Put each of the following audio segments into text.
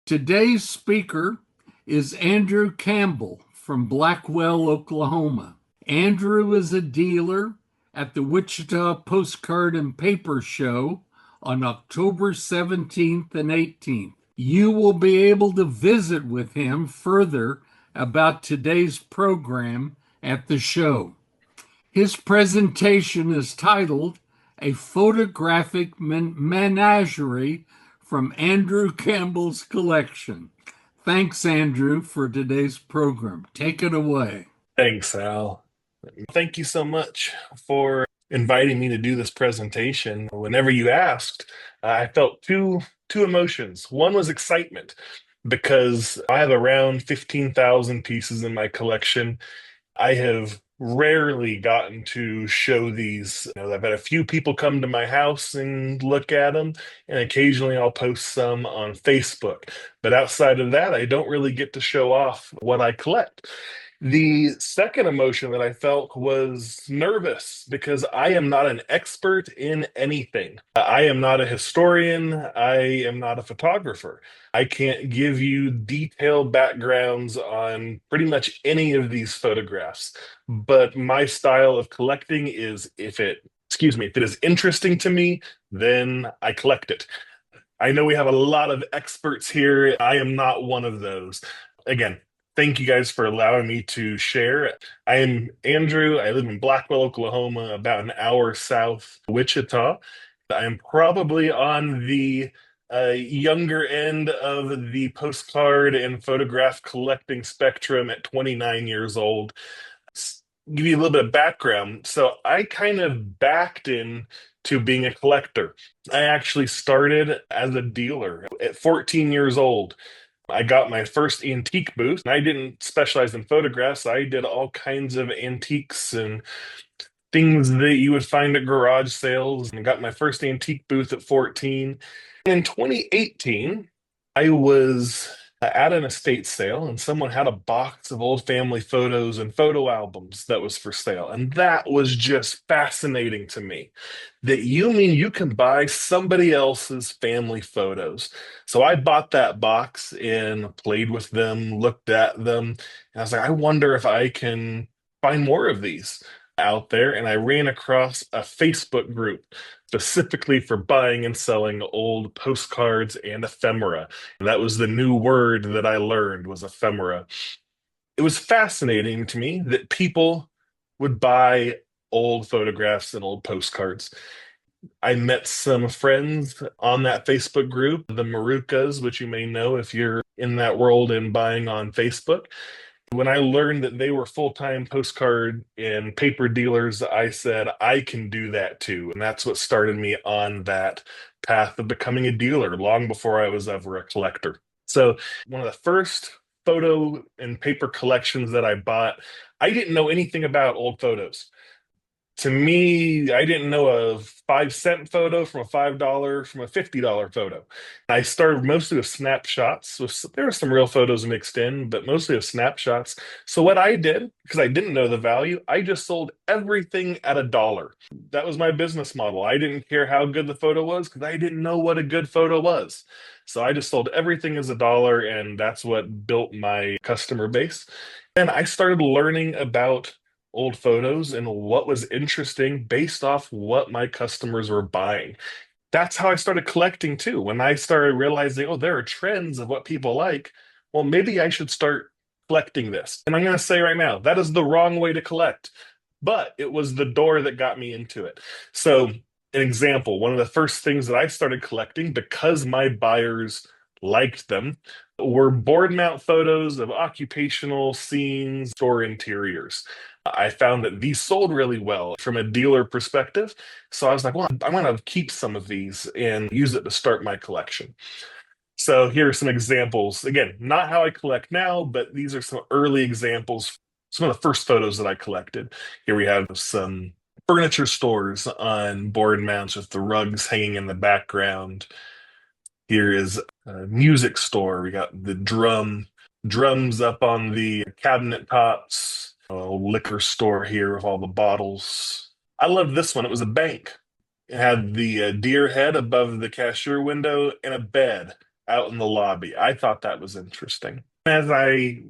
Today's speaker is Andrew Campbell from Blackwell, Oklahoma. Andrew is a dealer at the Wichita Postcard and Paper Show on October 17th and 18th. You will be able to visit with him further about today's program at the show. His presentation is titled A Photographic Menagerie from Andrew Campbell's Collection. Thanks, Andrew, for today's program. Take it away. Thanks, Al. Thank you so much for inviting me to do this presentation. Whenever you asked, I felt two emotions. One was excitement because I have around 15,000 pieces in my collection. I have rarely gotten to show these. I've had a few people come to my house and look at them, and occasionally I'll post some on Facebook. But outside of that, I don't really get to show off what I collect. The second emotion that I felt was nervous because I am not an expert in anything. I am not a historian. I am not a photographer. I can't give you detailed backgrounds on pretty much any of these photographs. But my style of collecting is if it is interesting to me, then I collect it. I know we have a lot of experts here. I am not one of those. Again, thank you guys for allowing me to share. I am Andrew. I live in Blackwell, Oklahoma, about an hour south of Wichita. I am probably on the younger end of the postcard and photograph collecting spectrum at 29 years old. Give you a little bit of background. So I kind of backed in to being a collector. I actually started as a dealer at 14 years old. I got my first antique booth. I didn't specialize in photographs. I did all kinds of antiques and things that you would find at garage sales. And I got my first antique booth at 14. And in 2018, I was at an estate sale and someone had a box of old family photos and photo albums that was for sale. And that was just fascinating to me. That you mean you can buy somebody else's family photos. So I bought that box and played with them, looked at them, and I was like, I wonder if I can find more of these out there. And I ran across a Facebook group specifically for buying and selling old postcards and ephemera. And that was the new word that I learned was ephemera. It was fascinating to me that people would buy old photographs and old postcards. I met some friends on that Facebook group, the Marukas, which you may know if you're in that world and buying on Facebook. When I learned that they were full-time postcard and paper dealers, I said, I can do that too. And that's what started me on that path of becoming a dealer long before I was ever a collector. So one of the first photo and paper collections that I bought, I didn't know anything about old photos. To me, I didn't know a 5-cent photo from a $5 from a $50 photo. I started mostly with snapshots. So there were some real photos mixed in, but mostly with snapshots. So what I did, because I didn't know the value, I just sold everything at $1. That was my business model. I didn't care how good the photo was because I didn't know what a good photo was. So I just sold everything as $1, and that's what built my customer base. And I started learning about old photos and what was interesting based off what my customers were buying. That's how I started collecting too. When I started realizing, oh, there are trends of what people like, well, maybe I should start collecting this. And I'm going to say right now, that is the wrong way to collect, but it was the door that got me into it. So, an example, one of the first things that I started collecting because my buyers liked them were board mount photos of occupational scenes or interiors. I found that these sold really well from a dealer perspective. So I was like, well, I'm going to keep some of these and use it to start my collection. So here are some examples. Again, not how I collect now, but these are some early examples. Some of the first photos that I collected. Here we have some furniture stores on board mounts with the rugs hanging in the background. Here is a music store. We got the drums up on the cabinet tops. A liquor store here with all the bottles. I love this one. It was a bank. It had the deer head above the cashier window and a bed. out in the lobby. I thought that was interesting. As I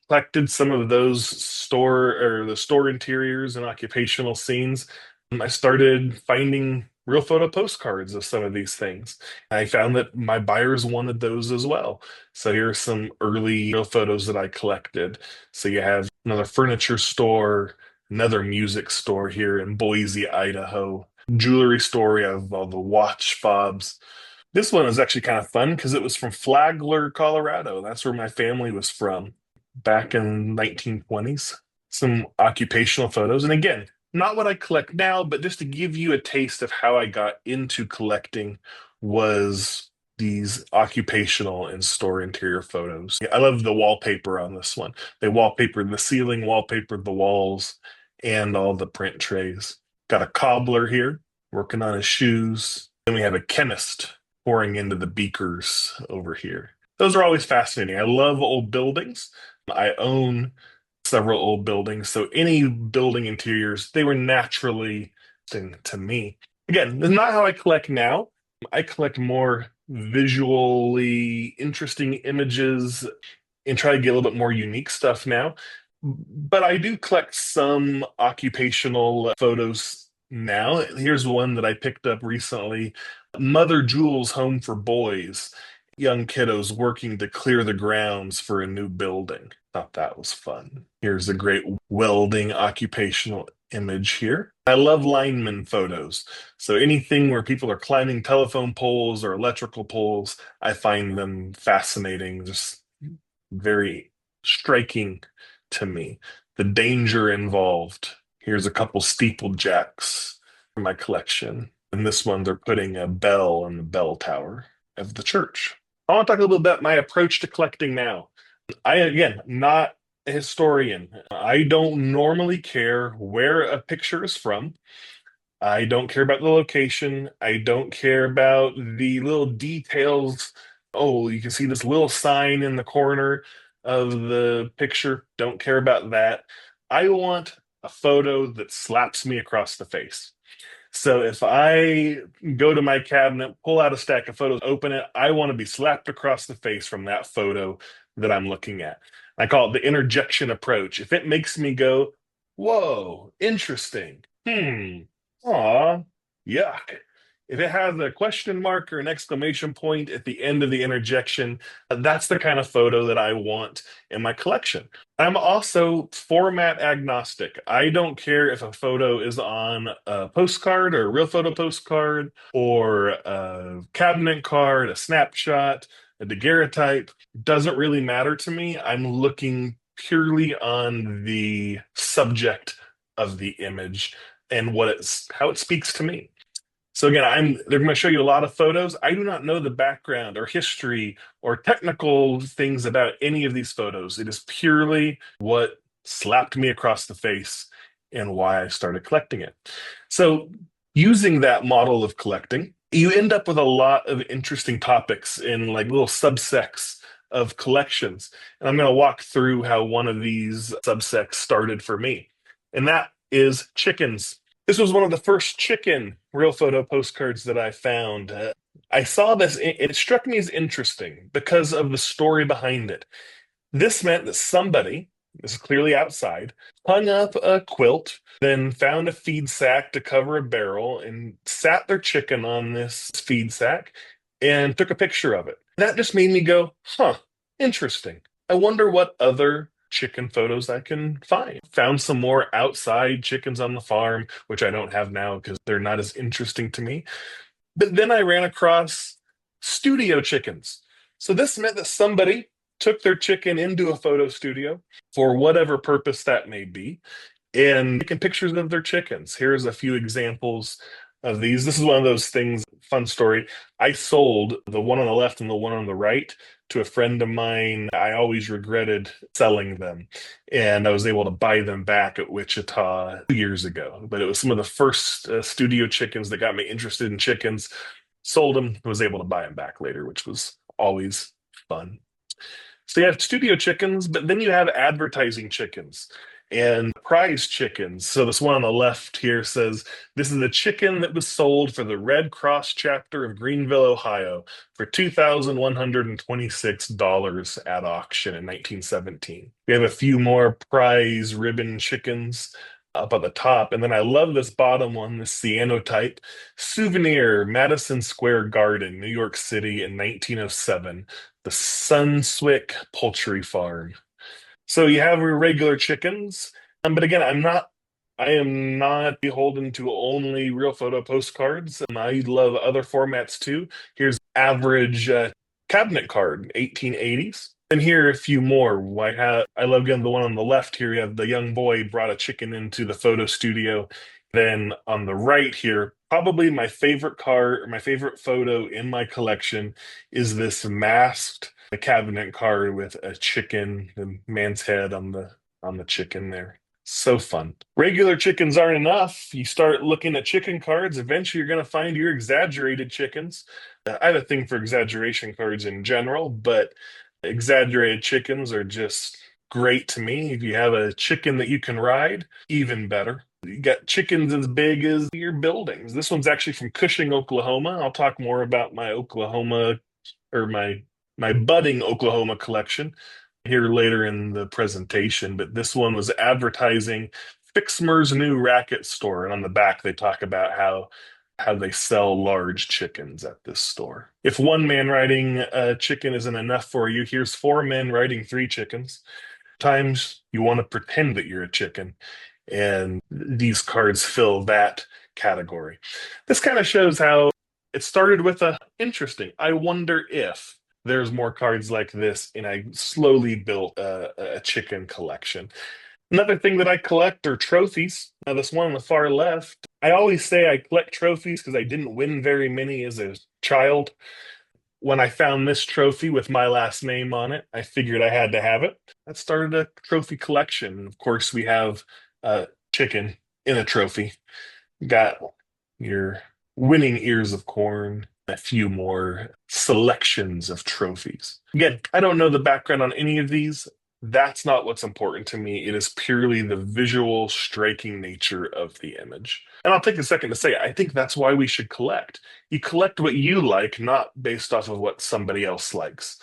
collected some of those the store interiors and occupational scenes, I started finding real photo postcards of some of these things. I found that my buyers wanted those as well. So here are some early real photos that I collected. So you have another furniture store, another music store here in Boise, Idaho, jewelry store. You have all the watch fobs. This one was actually kind of fun because it was from Flagler, Colorado. That's where my family was from back in 1920s. Some occupational photos. And again, not what I collect now, but just to give you a taste of how I got into collecting was these occupational and store interior photos. I love the wallpaper on this one. They wallpapered the ceiling, wallpapered the walls, and all the print trays. Got a cobbler here working on his shoes. Then we have a chemist pouring into the beakers over here. Those are always fascinating. I love old buildings. I own several old buildings, so any building interiors, they were naturally interesting to me. Again, this is not how I collect now. I collect more visually interesting images and try to get a little bit more unique stuff now. But I do collect some occupational photos now. Here's one that I picked up recently. Mother Jewel's Home for Boys. Young kiddos working to clear the grounds for a new building. Thought that was fun. Here's a great welding occupational image here. I love lineman photos. So anything where people are climbing telephone poles or electrical poles, I find them fascinating, just very striking to me. The danger involved. Here's a couple steeplejacks for my collection. In this one, they're putting a bell on the bell tower of the church. I want to talk a little bit about my approach to collecting now. Again, not a historian. I don't normally care where a picture is from. I don't care about the location. I don't care about the little details. Oh, you can see this little sign in the corner of the picture. Don't care about that. I want a photo that slaps me across the face. So if I go to my cabinet, pull out a stack of photos, open it, I want to be slapped across the face from that photo that I'm looking at. I call it the interjection approach. If it makes me go, whoa, interesting, aw, yuck. If it has a question mark or an exclamation point at the end of the interjection, that's the kind of photo that I want in my collection. I'm also format agnostic. I don't care if a photo is on a postcard or a real photo postcard or a cabinet card, a snapshot, a daguerreotype. Doesn't really matter to me. I'm looking purely on the subject of the image and how it speaks to me. So again, they're going to show you a lot of photos. I do not know the background or history or technical things about any of these photos. It is purely what slapped me across the face and why I started collecting it. So using that model of collecting, you end up with a lot of interesting topics in like little subsects of collections. And I'm going to walk through how one of these subsects started for me. And that is chickens. This was one of the first chicken real photo postcards that I found. I saw this, it struck me as interesting because of the story behind it. This meant that somebody, this is clearly outside, hung up a quilt, then found a feed sack to cover a barrel and sat their chicken on this feed sack and took a picture of it. That just made me go, interesting. I wonder what other chicken photos I can find. Found some more outside chickens on the farm, which I don't have now because they're not as interesting to me. But then I ran across studio chickens. So this meant that somebody took their chicken into a photo studio for whatever purpose that may be and taking pictures of their chickens. Here's a few examples of these. This is one of those things, fun story. I sold the one on the left and the one on the right to a friend of mine. I always regretted selling them, and I was able to buy them back at Wichita 2 years ago. But it was some of the first studio chickens that got me interested in chickens. Sold them, was able to buy them back later, which was always fun. So you have studio chickens, but then you have advertising chickens. and prize chickens. So this one on the left here says, "This is a chicken that was sold for the Red Cross chapter of Greenville, Ohio, for $2,126 at auction in 1917." We have a few more prize ribbon chickens up at the top. And then I love this bottom one, this cyanotype. "Souvenir, Madison Square Garden, New York City in 1907. The Sunswick Poultry Farm." So you have your regular chickens, but again, I am not beholden to only real photo postcards. I love other formats too. Here's average cabinet card, 1880s. And here are a few more. I love again the one on the left here. You have the young boy brought a chicken into the photo studio. Then on the right here, probably my favorite card or my favorite photo in my collection is this masked cabinet card with a chicken, the man's head on the chicken there. So fun. Regular chickens aren't enough. You start looking at chicken cards, eventually you're going to find your exaggerated chickens. I have a thing for exaggeration cards in general, but exaggerated chickens are just great to me. If you have a chicken that you can ride, even better. You got chickens as big as your buildings. This one's actually from Cushing, Oklahoma. I'll talk more about my Oklahoma or my budding Oklahoma collection here later in the presentation, but this one was advertising Fixmer's new racket store. And on the back, they talk about how they sell large chickens at this store. If one man riding a chicken isn't enough for you, here's four men riding three chickens. Times you want to pretend that you're a chicken, and these cards fill that category. This kind of shows how it started with a interesting, I wonder if there's more cards like this, and I slowly built a chicken collection. Another thing that I collect are trophies. Now, this one on the far left, I always say I collect trophies because I didn't win very many as a child. When I found this trophy with my last name on it, I figured I had to have it. That started a trophy collection. And of course, we have a chicken in a trophy. Got your winning ears of corn, a few more selections of trophies. Again, I don't know the background on any of these. That's not what's important to me. It is purely the visual, striking nature of the image. And I'll take a second to say, I think that's why we should collect. You collect what you like, not based off of what somebody else likes.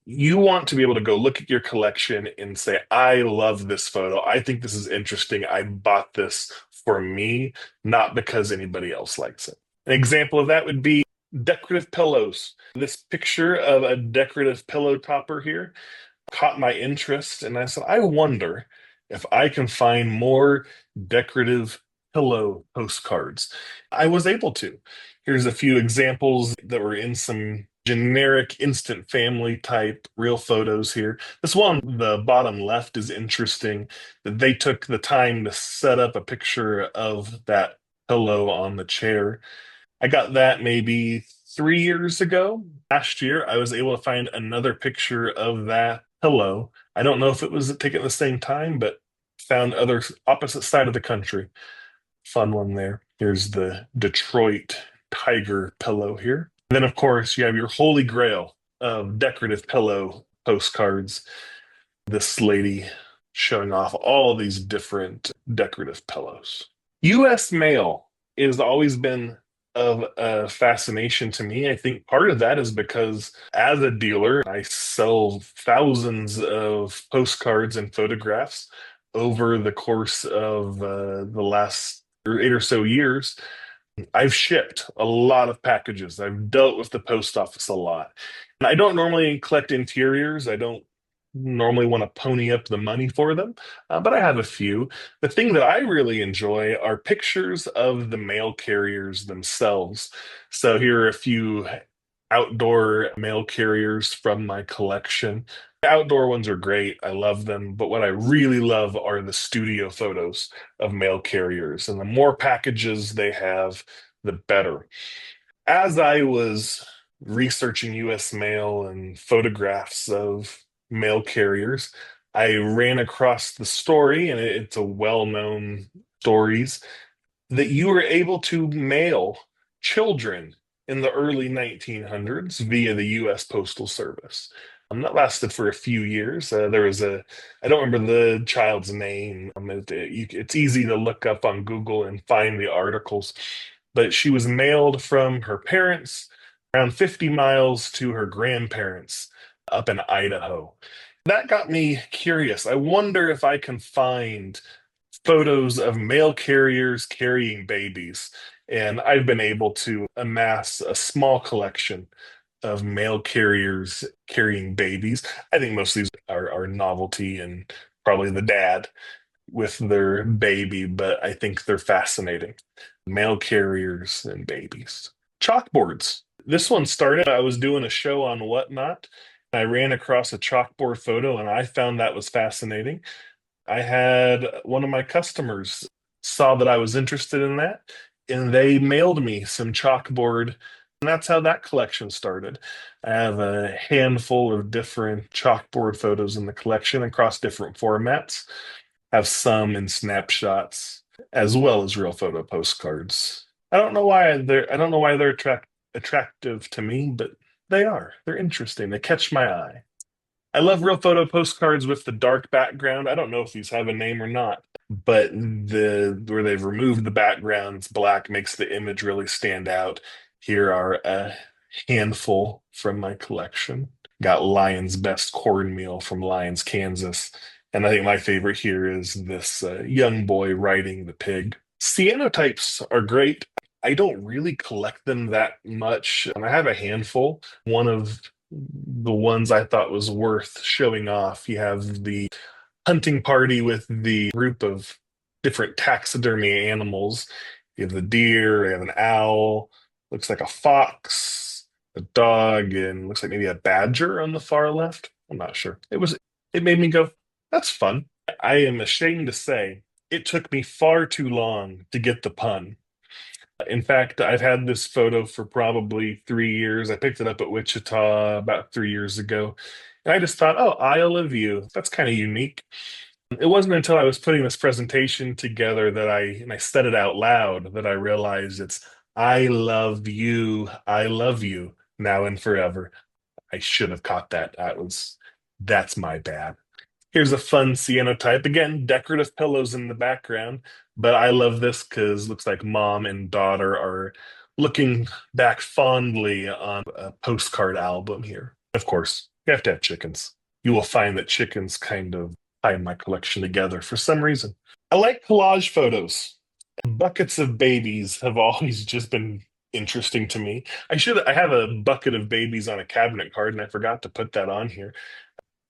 You want to be able to go look at your collection and say, I love this photo. I think this is interesting. I bought this for me, not because anybody else likes it. An example of that would be decorative pillows. This picture of a decorative pillow topper here caught my interest, and I said, I wonder if I can find more decorative pillow postcards. I was able to. Here's a few examples that were in some generic instant family type real photos here. This one, the bottom left, is interesting that they took the time to set up a picture of that pillow on the chair. I got that maybe 3 years ago. Last year, I was able to find another picture of that pillow. I don't know if it was taken at the same time, but found other opposite side of the country. Fun one there. Here's the Detroit Tiger pillow here. And then, of course, you have your holy grail of decorative pillow postcards. This lady showing off all these different decorative pillows. U.S. mail has always been of a fascination to me. I think part of that is because as a dealer, I sell thousands of postcards and photographs over the course of the last 8 or so years. I've shipped a lot of packages. I've dealt with the post office a lot. And I don't normally collect interiors. I don't normally want to pony up the money for them, but I have a few. The thing that I really enjoy are pictures of the mail carriers themselves. So here are a few outdoor mail carriers from my collection. The outdoor ones are great. I love them. But what I really love are the studio photos of mail carriers. And the more packages they have, the better. As I was researching US mail and photographs of mail carriers, I ran across the story, and it's a well-known stories, that you were able to mail children in the early 1900s via the US Postal Service. That lasted for a few years. There was I don't remember the child's name. It's easy to look up on Google and find the articles, but she was mailed from her parents around 50 miles to her grandparents up in Idaho. That got me curious. I wonder if I can find photos of mail carriers carrying babies. And I've been able to amass a small collection of mail carriers carrying babies. I think most of these are novelty and probably the dad with their baby, but I think they're fascinating. Mail carriers and babies. Chalkboards. This one started, I was doing a show on Whatnot. I ran across a chalkboard photo and I found that was fascinating. I had one of my customers saw that I was interested in that, and they mailed me some chalkboard, and that's how that collection started. I have a handful of different chalkboard photos in the collection across different formats. Have some in snapshots as well as real photo postcards. I don't know why they're attractive to me, but they are. They're interesting. They catch my eye. I love real photo postcards with the dark background. I don't know if these have a name or not, but the where they've removed the background, it's black, makes the image really stand out. Here are a handful from my collection. Got Lion's Best Cornmeal from Lyons, Kansas. And I think my favorite here is this young boy riding the pig. Cyanotypes are great. I don't really collect them that much. I have a handful. One of the ones I thought was worth showing off. You have the hunting party with the group of different taxidermy animals. You have the deer, you have an owl, looks like a fox, a dog, and looks like maybe a badger on the far left. I'm not sure. It made me go, that's fun. I am ashamed to say it took me far too long to get the pun. In fact, I've had this photo for probably 3 years. I picked it up at Wichita about 3 years ago. And I just thought, oh, Isle of View. That's kind of unique. It wasn't until I was putting this presentation together and I said it out loud, that I realized it's I love you, I love you now and forever. I should have caught that. That's my bad. Here's a fun cyanotype. Again, decorative pillows in the background, but I love this because it looks like mom and daughter are looking back fondly on a postcard album here. Of course, you have to have chickens. You will find that chickens kind of tie my collection together for some reason. I like collage photos. Buckets of babies have always just been interesting to me. I have a bucket of babies on a cabinet card, and I forgot to put that on here.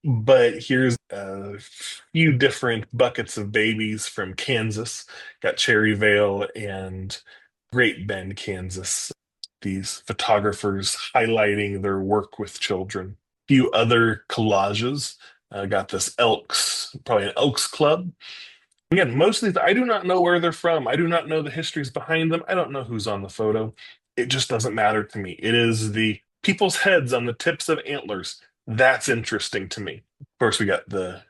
But here's a few different buckets of babies from Kansas. Got Cherryvale and Great Bend, Kansas. These photographers highlighting their work with children. A few other collages. Got this probably an Elks Club. Again, most of these, I do not know where they're from. I do not know the histories behind them. I don't know who's on the photo. It just doesn't matter to me. It is the people's heads on the tips of antlers. That's interesting to me. Of course, we got the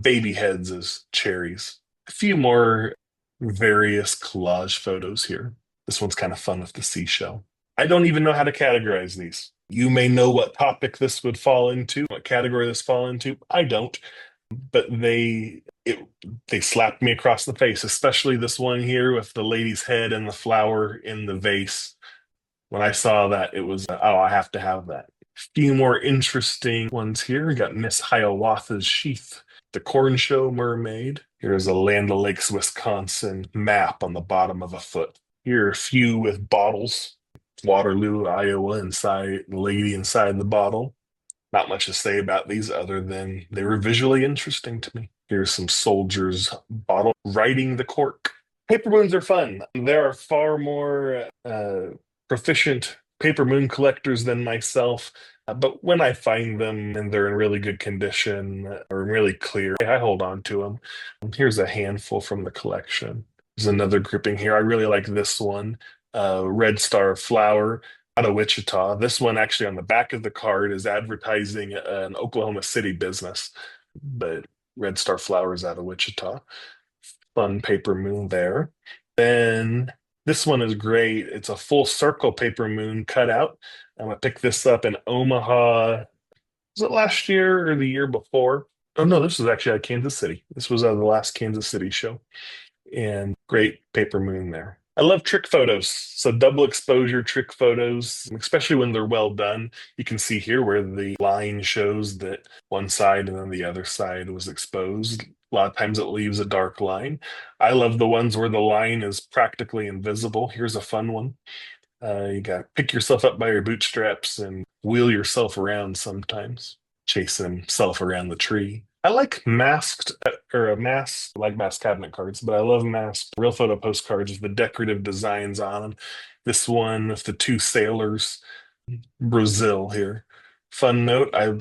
baby heads as cherries. A few more various collage photos here. This one's kind of fun with the seashell. I don't even know how to categorize these. You may know what topic this would fall into, what category this fall into. I don't, but they slapped me across the face, especially this one here with the lady's head and the flower in the vase. When I saw that, it was, oh, I have to have that. Few more interesting ones here. We got Miss Hiawatha's Sheath, the Corn Show Mermaid. Here's a Land O'Lakes, Wisconsin map on the bottom of a foot. Here are a few with bottles. Waterloo, Iowa, inside the lady inside the bottle. Not much to say about these other than they were visually interesting to me. Here's some soldiers bottle riding the cork. Paper moons are fun. There are far more proficient paper moon collectors than myself. But when I find them and they're in really good condition or really clear, I hold on to them. Here's a handful from the collection. There's another grouping here. I really like this one, Red Star Flower out of Wichita. This one actually on the back of the card is advertising an Oklahoma City business, but Red Star Flower is out of Wichita. Fun paper moon there. Then this one is great. It's a full circle paper moon cutout. I'm gonna pick this up in Omaha, Was it last year or the year before? Oh no, this was actually at Kansas City. This was the last Kansas City show, and great paper moon there. I love trick photos. So double exposure trick photos, especially when they're well done. You can see here where the line shows that one side and then the other side was exposed. A lot of times it leaves a dark line. I love the ones where the line is practically invisible. Here's a fun one. You got to pick yourself up by your bootstraps and wheel yourself around sometimes, chasing himself around the tree. I like masked or a mask, I like masked cabinet cards, but I love masked real photo postcards with the decorative designs on them. This one with the two sailors, Brazil here. Fun note, I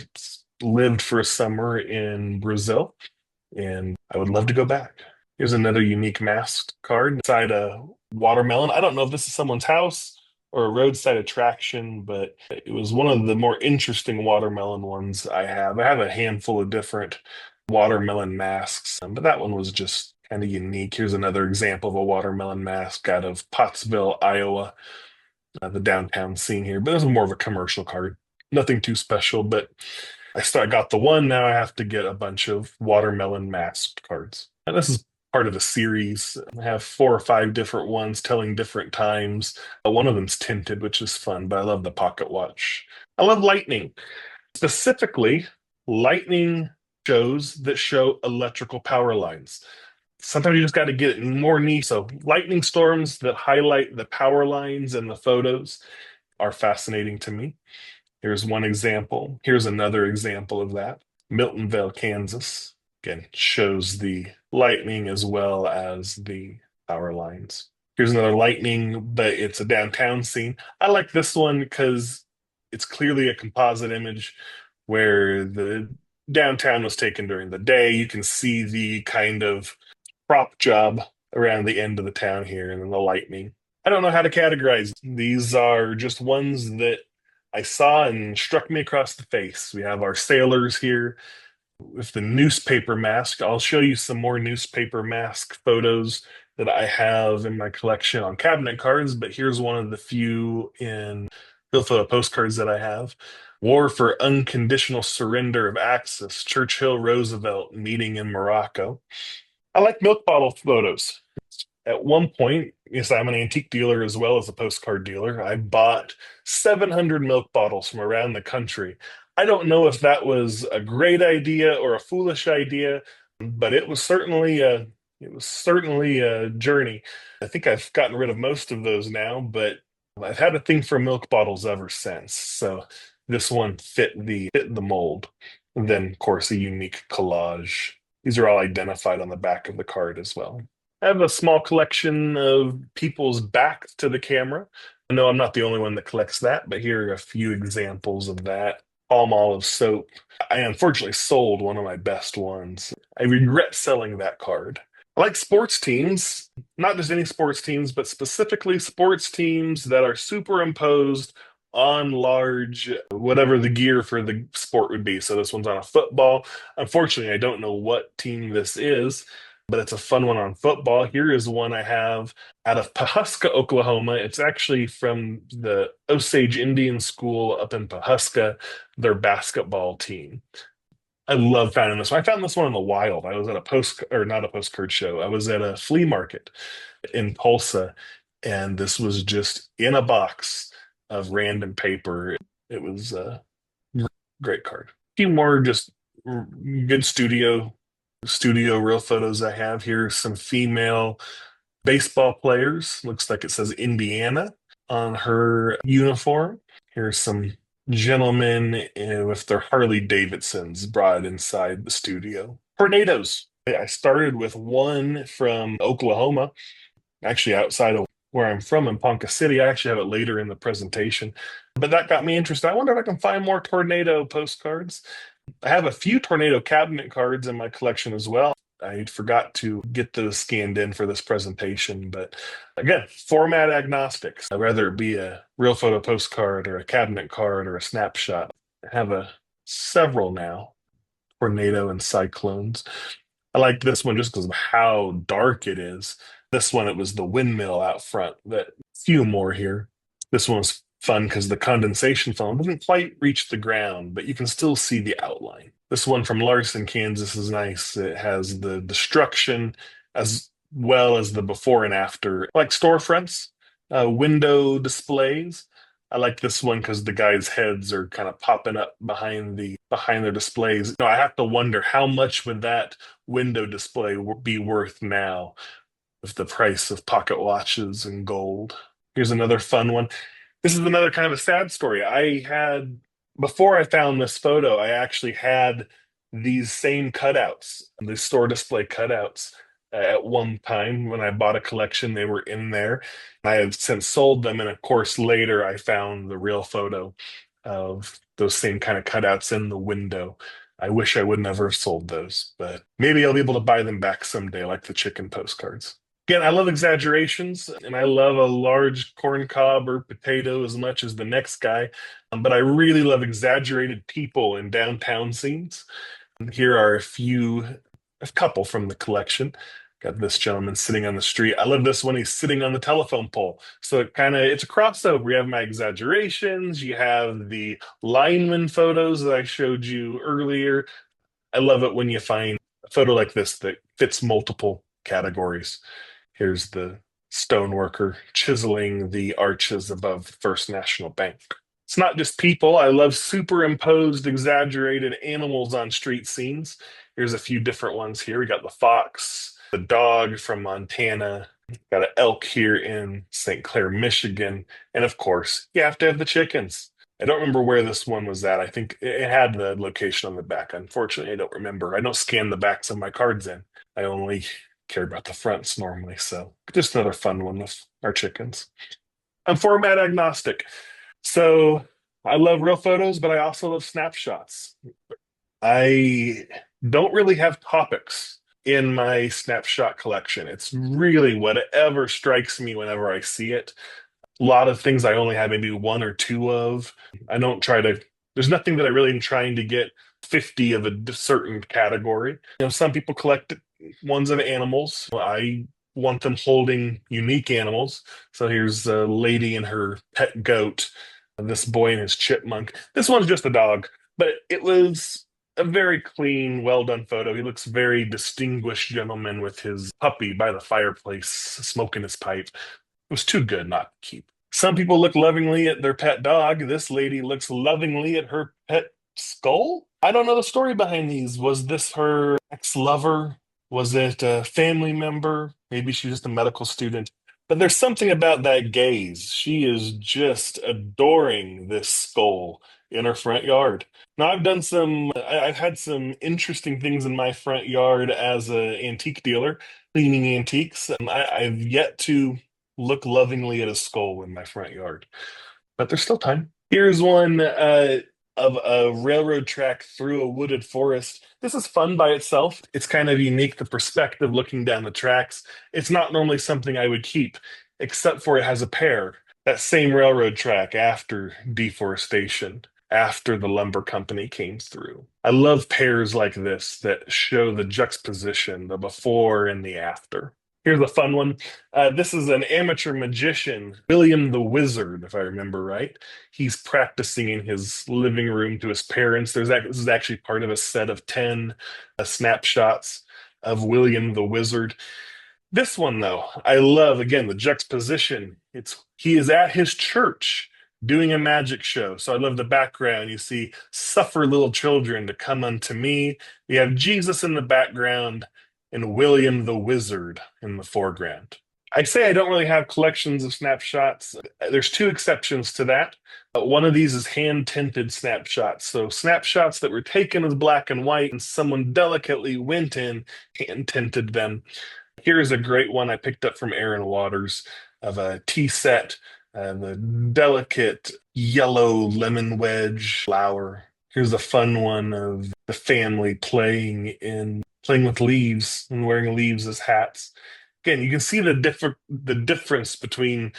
lived for a summer in Brazil and I would love to go back. Here's another unique masked card inside a watermelon. I don't know if this is someone's house or a roadside attraction, but it was one of the more interesting watermelon ones I have. I have a handful of different watermelon masks, but that one was just kind of unique. Here's another example of a watermelon mask out of Pottsville, Iowa, the downtown scene here. But this is more of a commercial card. Nothing too special, but I got the one. Now I have to get a bunch of watermelon masked cards. And this is part of a series. I have 4 or 5 different ones telling different times. One of them's tinted, which is fun, but I love the pocket watch. I love lightning, specifically lightning shows that show electrical power lines. Sometimes you just got to get it more neat. So lightning storms that highlight the power lines and the photos are fascinating to me. Here's one example. Here's another example of that. Miltonville, Kansas. Again, shows the lightning as well as the power lines. Here's another lightning, but it's a downtown scene. I like this one because it's clearly a composite image where the downtown was taken during the day. You can see the kind of prop job around the end of the town here and then the lightning. I don't know how to categorize. These are just ones that I saw and struck me across the face. We have our sailors here with the newspaper mask. I'll show you some more newspaper mask photos that I have in my collection on cabinet cards, but here's one of the few in real photo postcards that I have. War for Unconditional Surrender of Axis, Churchill Roosevelt meeting in Morocco. I like milk bottle photos. At one point, yes, I'm an antique dealer as well as a postcard dealer. I bought 700 milk bottles from around the country. I don't know if that was a great idea or a foolish idea, but it was certainly a journey. I think I've gotten rid of most of those now, but I've had a thing for milk bottles ever since. So this one fit the mold. And then, of course, a unique collage. These are all identified on the back of the card as well. I have a small collection of people's backs to the camera. I know I'm not the only one that collects that, but here are a few examples of that. Palm olive soap. I unfortunately sold one of my best ones. I regret selling that card. I like sports teams, not just any sports teams, but specifically sports teams that are superimposed on large, whatever the gear for the sport would be. So this one's on a football. Unfortunately, I don't know what team this is, but it's a fun one on football. Here is one I have out of Pahuska, Oklahoma. It's actually from the Osage Indian School up in Pahuska, their basketball team. I love finding this one. I found this one in the wild. I was at a post or not a postcard show. I was at a flea market in Tulsa, and this was just in a box of random paper. It was a great card. A few more just good studio real photos I have here. Some female baseball players. Looks like it says Indiana on her uniform. Here's some gentlemen with their Harley Davidsons brought inside the studio. Tornadoes. I started with one from Oklahoma, actually outside of where I'm from in Ponca City. I actually have it later in the presentation, but that got me interested. I wonder if I can find more tornado postcards. I have a few tornado cabinet cards in my collection as well. I forgot to get those scanned in for this presentation, but again, format agnostic. Whether it be a real photo postcard or a cabinet card or a snapshot, I have several now, tornado and cyclones. I like this one just because of how dark it is. This one, it was the windmill out front. That few more here. This one's fun because the condensation film doesn't quite reach the ground, but you can still see the outline. This one from Larson, Kansas is nice. It has the destruction as well as the before and after, like storefronts, window displays. I like this one because the guys' heads are kind of popping up behind their displays. I have to wonder how much would that window display be worth now with the price of pocket watches and gold. Here's another fun one. This is another kind of a sad story. Before I found this photo, I actually had these same cutouts, the store display cutouts. At one time when I bought a collection, they were in there. I have since sold them. And of course, later I found the real photo of those same kind of cutouts in the window. I wish I would never have sold those, but maybe I'll be able to buy them back someday, like the chicken postcards. Again, I love exaggerations, and I love a large corn cob or potato as much as the next guy. But I really love exaggerated people in downtown scenes. And here are a couple from the collection. Got this gentleman sitting on the street. I love this one. He's sitting on the telephone pole. So it's a crossover. You have my exaggerations. You have the lineman photos that I showed you earlier. I love it when you find a photo like this that fits multiple categories. Here's the stoneworker chiseling the arches above First National Bank. It's not just people. I love superimposed, exaggerated animals on street scenes. Here's a few different ones here. We got the fox, the dog from Montana, got an elk here in St. Clair, Michigan, and of course, you have to have the chickens. I don't remember where this one was at. I think it had the location on the back. Unfortunately, I don't remember. I don't scan the backs of my cards in. I only care about the fronts normally. So just another fun one with our chickens. I'm format agnostic. So I love real photos, but I also love snapshots. I don't really have topics in my snapshot collection. It's really whatever strikes me whenever I see it. A lot of things I only have maybe one or two of. There's nothing that I really am trying to get 50 of a certain category. Some people collect ones of animals. I want them holding unique animals. So here's a lady and her pet goat, and this boy and his chipmunk. This one's just a dog, but it was a very clean, well done photo. He looks very distinguished gentleman with his puppy by the fireplace, smoking his pipe. It was too good not to keep. Some people look lovingly at their pet dog. This lady looks lovingly at her pet skull. I don't know the story behind these. Was this her ex-lover? Was it a family member? Maybe she's just a medical student. But there's something about that gaze. She is just adoring this skull in her front yard. Now, I've had some interesting things in my front yard as an antique dealer, cleaning antiques. I've yet to look lovingly at a skull in my front yard, but there's still time. Here's one of a railroad track through a wooded forest. This is fun by itself. It's kind of unique, the perspective looking down the tracks. It's not normally something I would keep, except for it has a pear. That same railroad track after deforestation, after the lumber company came through. I love pairs like this that show the juxtaposition, the before and the after. Here's a fun one. This is an amateur magician, William the Wizard, if I remember right. He's practicing in his living room to his parents. This is actually part of a set of 10 snapshots of William the Wizard. This one, though, I love, again, the juxtaposition. He is at his church doing a magic show. So I love the background. You see, suffer little children to come unto me. You have Jesus in the background and William the Wizard in the foreground. I say I don't really have collections of snapshots. There's two exceptions to that. One of these is hand-tinted snapshots. So snapshots that were taken as black and white and someone delicately went in, hand-tinted them. Here's a great one I picked up from Aaron Waters of a tea set, the delicate yellow lemon wedge flower. Here's a fun one of the family playing with leaves and wearing leaves as hats. Again, you can see the difference between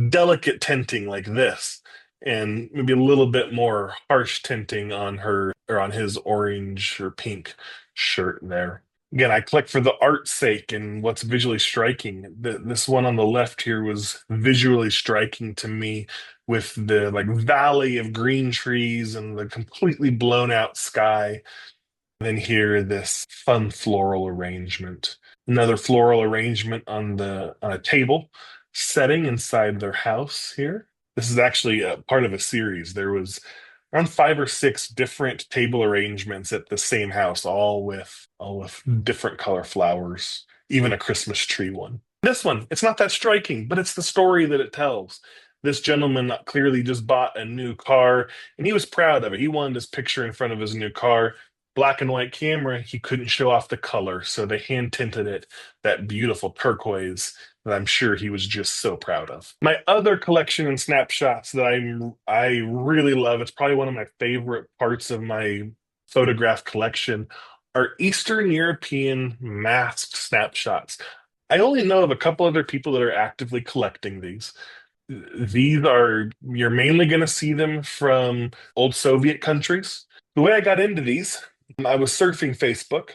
delicate tinting like this and maybe a little bit more harsh tinting on her or on his orange or pink shirt there. Again, I collect for the art's sake and what's visually striking. This one on the left here was visually striking to me with the like valley of green trees and the completely blown out sky. Then here, this fun floral arrangement. Another floral arrangement on a table setting inside their house here. This is actually a part of a series. There was around 5 or 6 different table arrangements at the same house, all with different color flowers, even a Christmas tree one. This one, it's not that striking, but it's the story that it tells. This gentleman clearly just bought a new car and he was proud of it. He wanted his picture in front of his new car. Black and white camera, he couldn't show off the color, so they hand tinted it that beautiful turquoise that I'm sure he was just so proud of. My other collection and snapshots that I really love, it's probably one of my favorite parts of my photograph collection, are Eastern European masked snapshots. I only know of a couple other people that are actively collecting these. These are, you're mainly going to see them from old Soviet countries. The way I got into these, I was surfing Facebook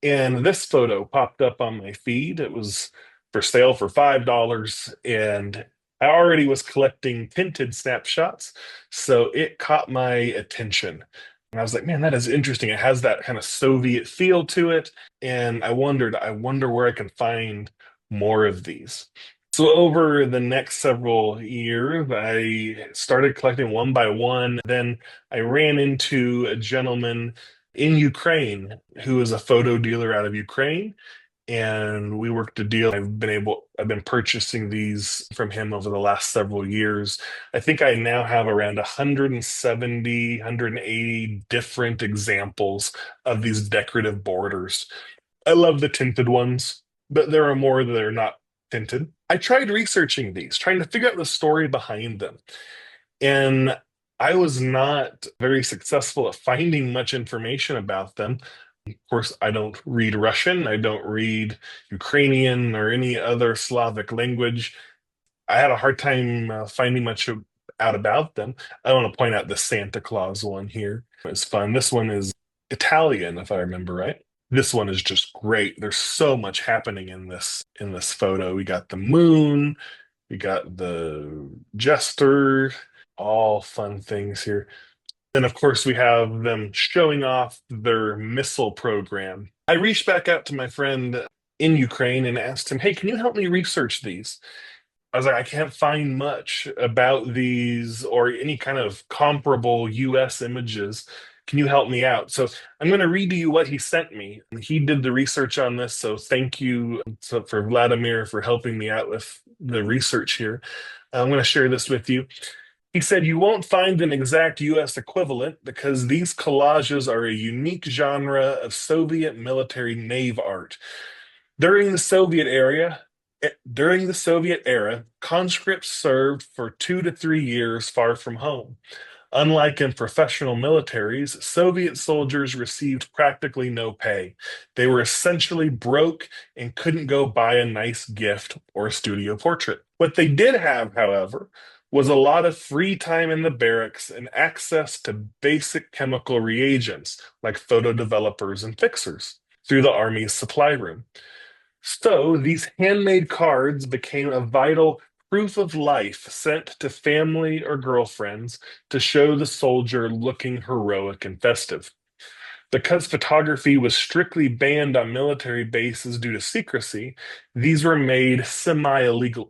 and this photo popped up on my feed. It was for sale for $5 and I already was collecting tinted snapshots, so it caught my attention. And I was like, man, that is interesting. It has that kind of Soviet feel to it. And I wonder where I can find more of these. So over the next several years, I started collecting one by one. Then I ran into a gentleman in Ukraine who is a photo dealer out of Ukraine, and we worked a deal. I've been purchasing these from him over the last several years. I think I now have around 170, 180 different examples of these decorative borders. I love the tinted ones, but there are more that are not tinted. I tried researching these, trying to figure out the story behind them. And I was not very successful at finding much information about them. Of course, I don't read Russian, I don't read Ukrainian or any other Slavic language. I had a hard time finding much out about them. I want to point out the Santa Claus one here. It's fun. This one is Italian, if I remember right. This one is just great. There's so much happening in this photo. We got the moon, we got the jester, all fun things here. And of course, we have them showing off their missile program. I reached back out to my friend in Ukraine and asked him, hey, can you help me research these? I was like, I can't find much about these or any kind of comparable US images. Can you help me out? So I'm going to read to you what he sent me. He did the research on this. So thank you for Vladimir for helping me out with the research here. I'm going to share this with you. He said, you won't find an exact US equivalent because these collages are a unique genre of Soviet military nave art. During the Soviet era, conscripts served for 2 to 3 years far from home. Unlike in professional militaries, Soviet soldiers received practically no pay. They were essentially broke and couldn't go buy a nice gift or a studio portrait. What they did have, however, was a lot of free time in the barracks and access to basic chemical reagents like photo developers and fixers through the Army's supply room. So these handmade cards became a vital proof of life sent to family or girlfriends to show the soldier looking heroic and festive. Because photography was strictly banned on military bases due to secrecy, these were made semi-legally.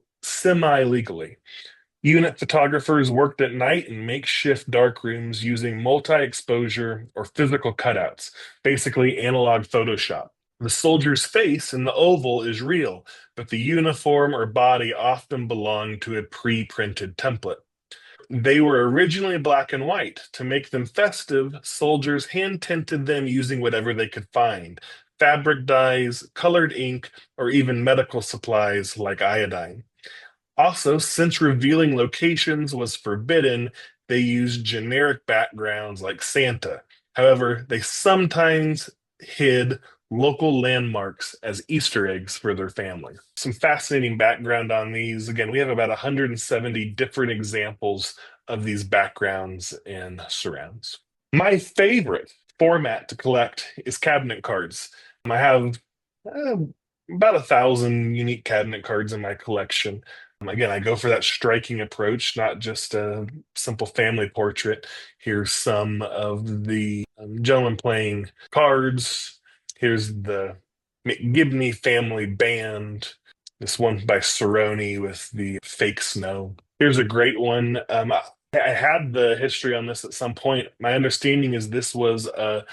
Unit photographers worked at night in makeshift darkrooms using multi-exposure or physical cutouts, basically analog Photoshop. The soldier's face in the oval is real, but the uniform or body often belonged to a pre-printed template. They were originally black and white. To make them festive, soldiers hand-tinted them using whatever they could find: fabric dyes, colored ink, or even medical supplies like iodine. Also, since revealing locations was forbidden, they used generic backgrounds like Santa. However, they sometimes hid local landmarks as Easter eggs for their family. Some fascinating background on these. Again, we have about 170 different examples of these backgrounds and surrounds. My favorite format to collect is cabinet cards. I have uh, about 1,000 unique cabinet cards in my collection. Again, I go for that striking approach, not just a simple family portrait. Here's some of the gentlemen playing cards. Here's the McGibney family band. This one by Cerrone with the fake snow. Here's a great one. I had the history on this at some point. My understanding is this was a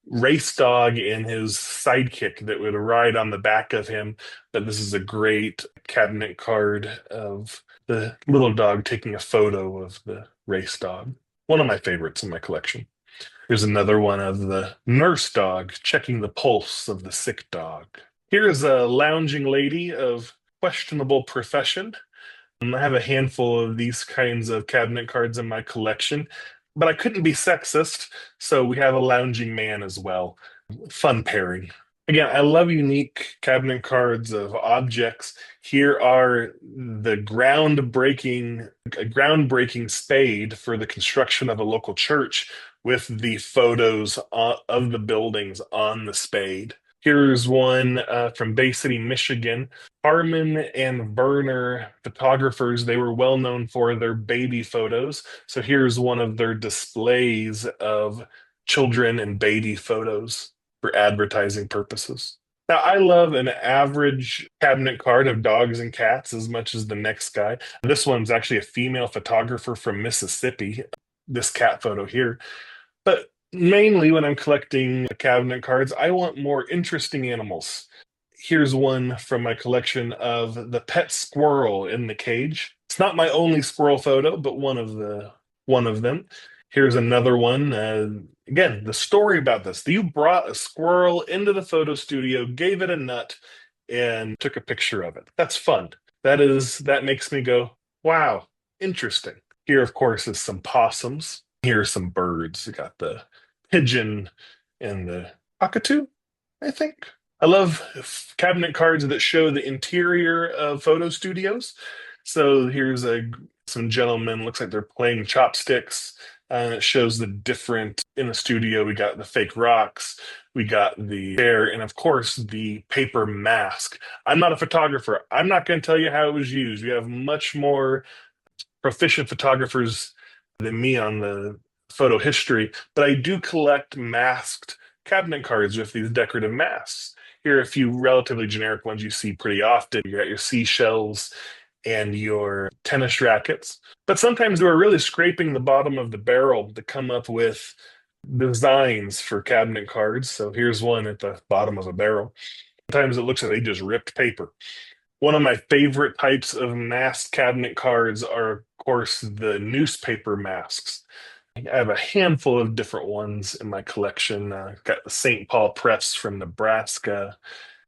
race dog and his sidekick that would ride on the back of him. But this is a great cabinet card of the little dog taking a photo of the race dog. One of my favorites in my collection. Here's another one of the nurse dog checking the pulse of the sick dog. Here's a lounging lady of questionable profession. I have a handful of these kinds of cabinet cards in my collection, but I couldn't be sexist, so we have a lounging man as well. Fun pairing. Again, I love unique cabinet cards of objects. Here are the groundbreaking spade for the construction of a local church with the photos of the buildings on the spade. Here's one from Bay City, Michigan. Harmon and Berner photographers, they were well known for their baby photos. So here's one of their displays of children and baby photos for advertising purposes. Now, I love an average cabinet card of dogs and cats as much as the next guy. This one's actually a female photographer from Mississippi, this cat photo here. But mainly when I'm collecting cabinet cards, I want more interesting animals. Here's one from my collection of the pet squirrel in the cage. It's not my only squirrel photo, but one of them. Here's another one. Again, the story about this. You brought a squirrel into the photo studio, gave it a nut, and took a picture of it. That's fun. That makes me go, wow, interesting. Here, of course, is some possums. Here are some birds. You got the pigeon and the cockatoo, I think. I love cabinet cards that show the interior of photo studios. So here's some gentlemen, looks like they're playing chopsticks. It shows the different in the studio. We got the fake rocks, we got the chair, and of course the paper mask. I'm not a photographer. I'm not going to tell you how it was used. We have much more proficient photographers than me on the photo history, but I do collect masked cabinet cards with these decorative masks. Here are a few relatively generic ones you see pretty often. You got your seashells and your tennis rackets. But sometimes we're really scraping the bottom of the barrel to come up with designs for cabinet cards. So here's one at the bottom of a barrel. Sometimes it looks like they just ripped paper. One of my favorite types of masked cabinet cards are, of course, the newspaper masks. I have a handful of different ones in my collection. Got the St. Paul Press from Nebraska,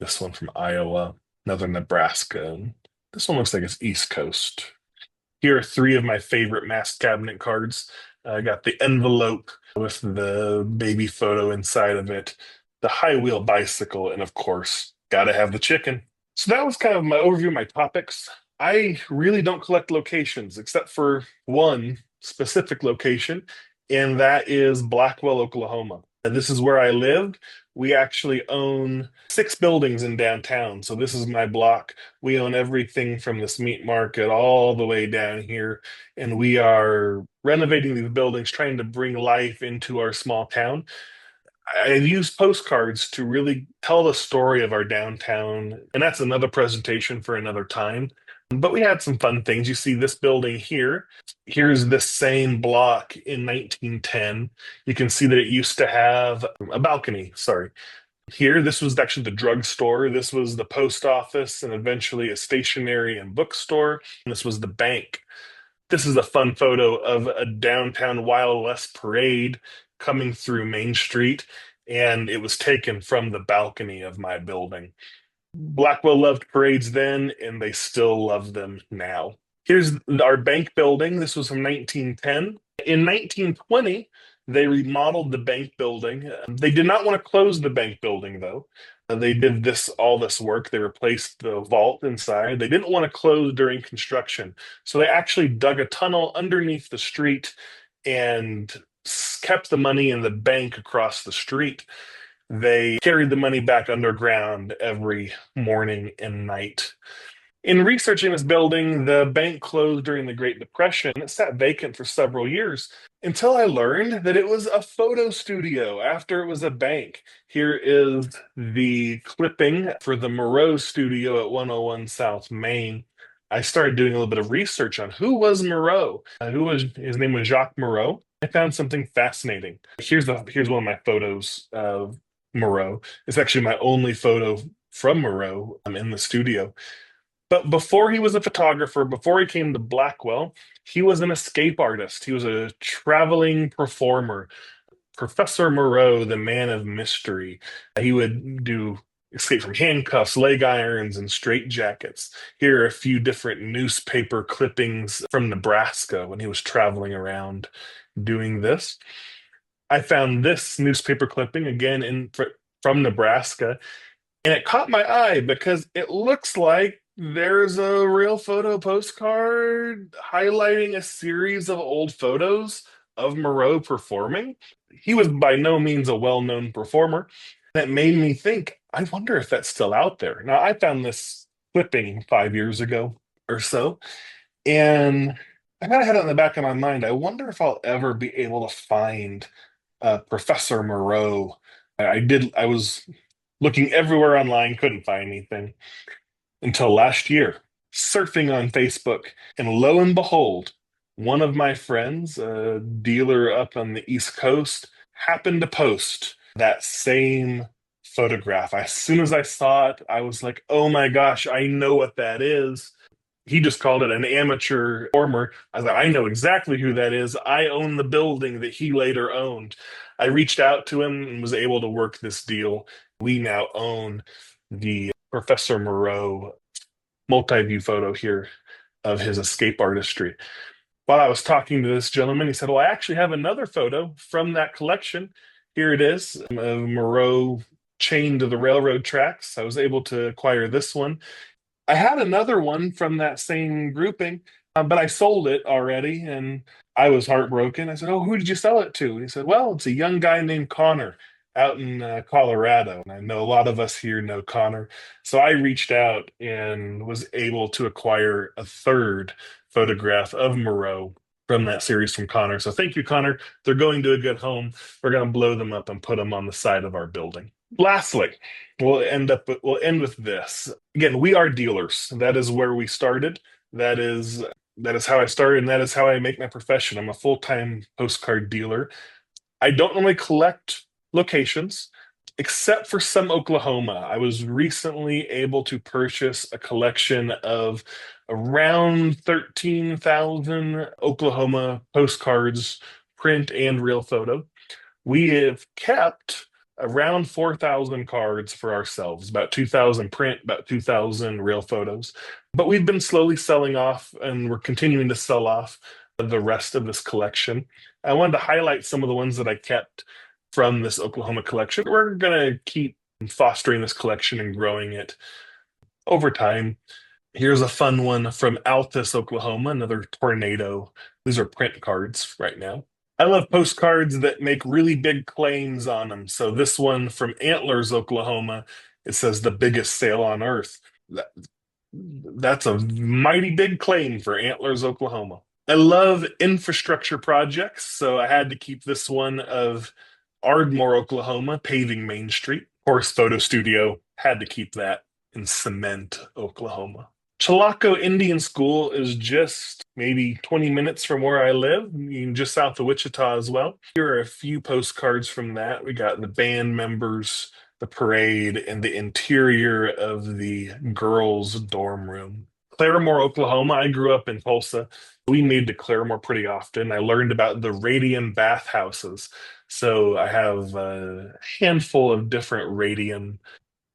this one from Iowa, another Nebraska. This one looks like it's East Coast. Here are three of my favorite masked cabinet cards. I got the envelope with the baby photo inside of it, the high wheel bicycle, and of course, gotta have the chicken. So that was kind of my overview of my topics. I really don't collect locations except for one specific location, and that is Blackwell, Oklahoma. And this is where I lived. We actually own 6 buildings in downtown. So this is my block. We own everything from this meat market all the way down here. And we are renovating these buildings, trying to bring life into our small town. I've used postcards to really tell the story of our downtown, and that's another presentation for another time. But we had some fun things. You see this building here. Here's this same block in 1910. You can see that it used to have a balcony. Sorry. Here, this was actually the drugstore. This was the post office and eventually a stationery and bookstore. And this was the bank. This is a fun photo of a downtown Wild West parade coming through Main Street, and it was taken from the balcony of my building. Blackwell loved parades then, and they still love them now. Here's our bank building. This was from 1910. In 1920, they remodeled the bank building. They did not want to close the bank building, though. They did all this work. They replaced the vault inside. They didn't want to close during construction. So they actually dug a tunnel underneath the street and kept the money in the bank across the street. They carried the money back underground every morning and night. In researching this building, the bank closed during the Great Depression. It sat vacant for several years until I learned that it was a photo studio after it was a bank. Here is the clipping for the Moreau studio at 101 South Main. I started doing a little bit of research on who was Moreau. His name was Jacques Moreau. I found something fascinating. Here's one of my photos of Moreau. It's actually my only photo from Moreau. I'm in the studio. But before he was a photographer, before he came to Blackwell, he was an escape artist. He was a traveling performer. Professor Moreau, the man of mystery. He would do escape from handcuffs, leg irons, and straitjackets. Here are a few different newspaper clippings from Nebraska when he was traveling around doing this. I found this newspaper clipping again from Nebraska, and it caught my eye because it looks like there's a real photo postcard highlighting a series of old photos of Moreau performing. He was by no means a well-known performer. That made me think, I wonder if that's still out there. Now, I found this clipping 5 years ago or so, and I kind of had it in the back of my mind. I wonder if I'll ever be able to find Professor Moreau. I was looking everywhere online, couldn't find anything until last year, surfing on Facebook. And lo and behold, one of my friends, a dealer up on the East Coast, happened to post that same photograph. As soon as I saw it, I was like, oh my gosh, I know what that is. He just called it an amateur performer. I was like, I know exactly who that is. I own the building that he later owned. I reached out to him and was able to work this deal. We now own the Professor Moreau multi-view photo here of his escape artistry. While I was talking to this gentleman, he said, well, I actually have another photo from that collection. Here it is, of Moreau chained to the railroad tracks. I was able to acquire this one. I had another one from that same grouping, but I sold it already, and I was heartbroken. I said, oh, who did you sell it to? And he said, well, it's a young guy named Connor out in Colorado. And I know a lot of us here know Connor. So I reached out and was able to acquire a third photograph of Moreau from that series from Connor. So thank you, Connor. They're going to a good home. We're going to blow them up and put them on the side of our building. Lastly, we'll end with this. Again, we are dealers. That is where we started. That is how I started, and that is how I make my profession. I'm a full-time postcard dealer. I don't normally collect locations, except for some Oklahoma. I was recently able to purchase a collection of around 13,000 Oklahoma postcards, print and real photo. We have kept around 4,000 cards for ourselves, about 2,000 print, about 2,000 real photos. But we've been slowly selling off, and we're continuing to sell off the rest of this collection. I wanted to highlight some of the ones that I kept from this Oklahoma collection. We're going to keep fostering this collection and growing it over time. Here's a fun one from Altus, Oklahoma, another tornado. These are print cards right now. I love postcards that make really big claims on them. So this one from Antlers, Oklahoma, it says the biggest sale on earth. That's a mighty big claim for Antlers, Oklahoma. I love infrastructure projects, so I had to keep this one of Ardmore, Oklahoma, paving Main Street. Of course, Photo Studio, had to keep that in Cement, Oklahoma. Chilocco Indian School is just maybe 20 minutes from where I live, just south of Wichita as well. Here are a few postcards from that. We got the band members, the parade, and the interior of the girls' dorm room. Claremore, Oklahoma. I grew up in Tulsa. We made to Claremore pretty often. I learned about the radium bathhouses. So I have a handful of different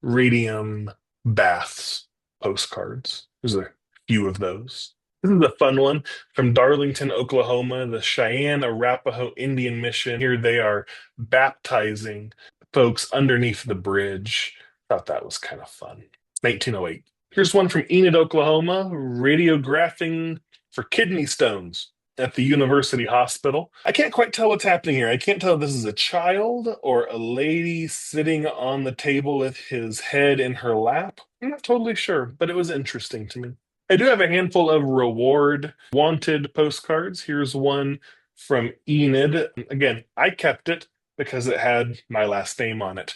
radium baths postcards. There's a few of those. This is a fun one from Darlington, Oklahoma, the Cheyenne Arapaho Indian Mission. Here they are baptizing folks underneath the bridge. Thought that was kind of fun. 1908. Here's one from Enid, Oklahoma, radiographing for kidney stones. at the university hospital. I can't quite tell what's happening here. I can't tell if this is a child or a lady sitting on the table with his head in her lap. I'm not totally sure, but it was interesting to me. I do have a handful of reward wanted postcards. Here's one from Enid. Again, I kept it because it had my last name on it.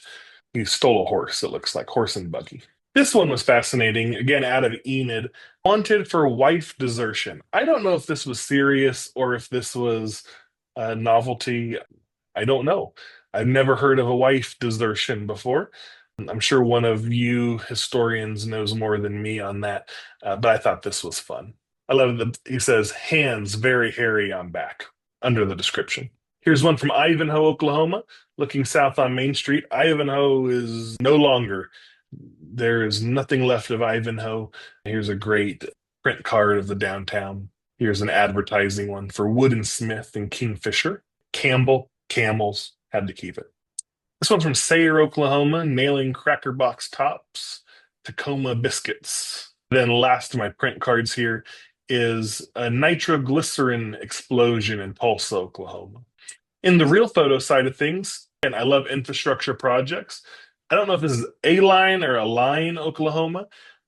He stole a horse, it looks like, horse and buggy. This one was fascinating, again, out of Enid. Wanted for wife desertion. I don't know if this was serious or if this was a novelty. I don't know. I've never heard of a wife desertion before. I'm sure one of you historians knows more than me on that, but I thought this was fun. I love that he says, hands very hairy on back, under the description. Here's one from Ivanhoe, Oklahoma, looking south on Main Street. Ivanhoe is no longer. There is nothing left of Ivanhoe. Here's a great print card of the downtown. Here's an advertising one for Wood and Smith and Kingfisher. Campbell, Camels, had to keep it. This one's from Sayre, Oklahoma, nailing cracker box tops, Tacoma biscuits. Then last of my print cards here is a nitroglycerin explosion in Tulsa, Oklahoma. In the real photo side of things, and I love infrastructure projects, I don't know if this is a line or a line, Oklahoma,